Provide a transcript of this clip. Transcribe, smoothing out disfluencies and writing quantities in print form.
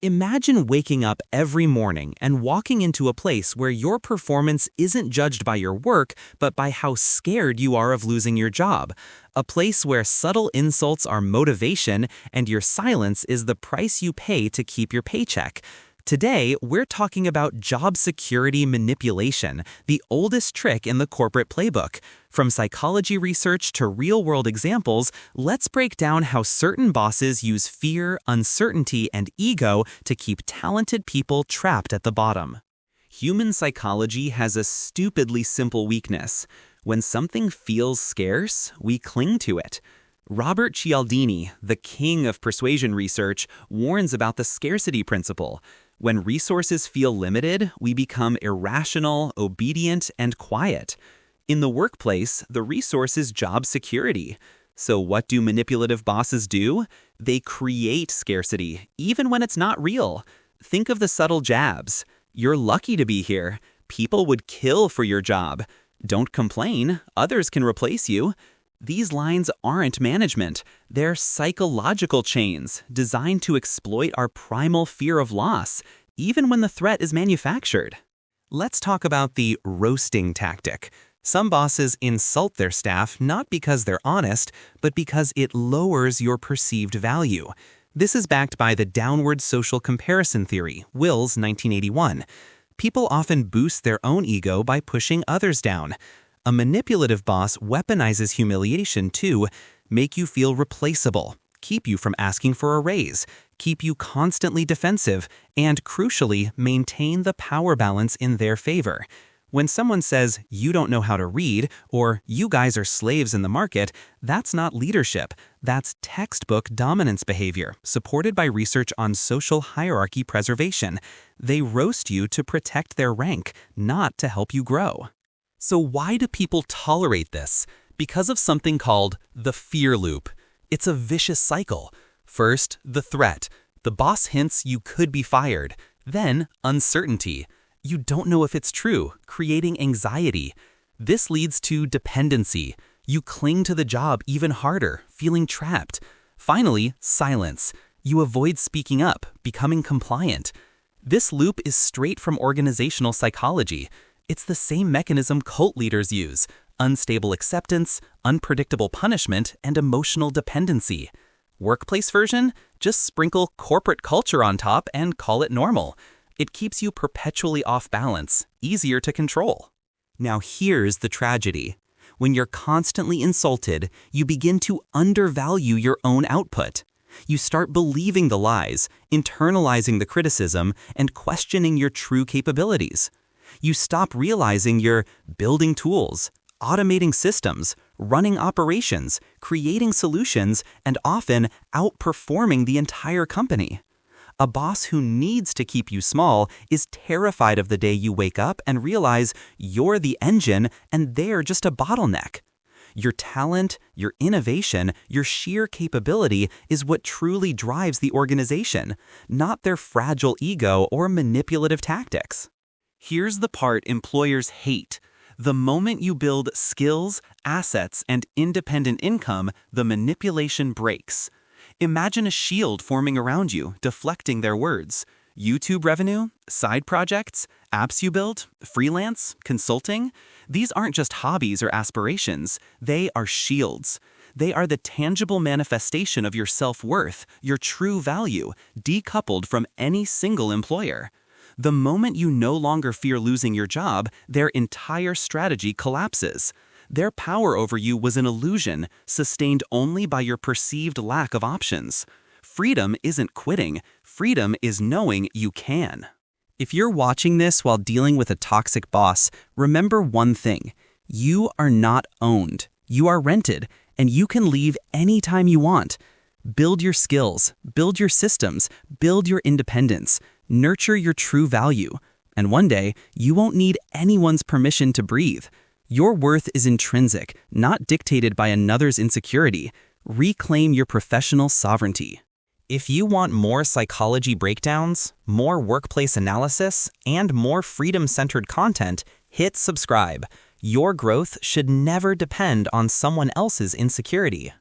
Imagine waking up every morning and walking into a place where your performance isn't judged by your work, but by how scared you are of losing your job. A place where subtle insults are motivation and your silence is the price you pay to keep your paycheck. Today, we're talking about job security manipulation, the oldest trick in the corporate playbook. From psychology research to real-world examples, let's break down how certain bosses use fear, uncertainty, and ego to keep talented people trapped at the bottom. Human psychology has a stupidly simple weakness. When something feels scarce, we cling to it. Robert Cialdini, the king of persuasion research, warns about the scarcity principle. When resources feel limited, we become irrational, obedient, and quiet. In the workplace, the resource is job security. So what do manipulative bosses do? They create scarcity, even when it's not real. Think of the subtle jabs. You're lucky to be here. People would kill for your job. Don't complain. Others can replace you. These lines aren't management. They're psychological chains designed to exploit our primal fear of loss, even when the threat is manufactured. Let's talk about the roasting tactic. Some bosses insult their staff not because they're honest, but because it lowers your perceived value. This is backed by the downward social comparison theory, Will's 1981. People often boost their own ego by pushing others down. A manipulative boss weaponizes humiliation to make you feel replaceable, keep you from asking for a raise, keep you constantly defensive, and crucially, maintain the power balance in their favor. When someone says, "You don't know how to read," or "You guys are slaves in the market," that's not leadership. That's textbook dominance behavior, supported by research on social hierarchy preservation. They roast you to protect their rank, not to help you grow. So why do people tolerate this? Because of something called the fear loop. It's a vicious cycle. First, the threat. The boss hints you could be fired. Then, uncertainty. You don't know if it's true, creating anxiety. This leads to dependency. You cling to the job even harder, feeling trapped. Finally, silence. You avoid speaking up, becoming compliant. This loop is straight from organizational psychology. It's the same mechanism cult leaders use: unstable acceptance, unpredictable punishment, and emotional dependency. Workplace version? Just sprinkle corporate culture on top and call it normal. It keeps you perpetually off balance, easier to control. Now here's the tragedy. When you're constantly insulted, you begin to undervalue your own output. You start believing the lies, internalizing the criticism, and questioning your true capabilities. You stop realizing you're building tools, automating systems, running operations, creating solutions, and often outperforming the entire company. A boss who needs to keep you small is terrified of the day you wake up and realize you're the engine and they're just a bottleneck. Your talent, your innovation, your sheer capability is what truly drives the organization, not their fragile ego or manipulative tactics. Here's the part employers hate. The moment you build skills, assets, and independent income, the manipulation breaks. Imagine a shield forming around you, deflecting their words. YouTube revenue, side projects, apps you build, freelance, consulting. These aren't just hobbies or aspirations. They are shields. They are the tangible manifestation of your self-worth, your true value, decoupled from any single employer. The moment you no longer fear losing your job, their entire strategy collapses. Their power over you was an illusion, sustained only by your perceived lack of options. Freedom isn't quitting. Freedom is knowing you can. If you're watching this while dealing with a toxic boss, remember one thing. You are not owned. You are rented, and you can leave anytime you want. Build your skills, build your systems, build your independence. Nurture your true value, and one day, you won't need anyone's permission to breathe. Your worth is intrinsic, not dictated by another's insecurity. Reclaim your professional sovereignty. If you want more psychology breakdowns, more workplace analysis, and more freedom-centered content, hit subscribe. Your growth should never depend on someone else's insecurity.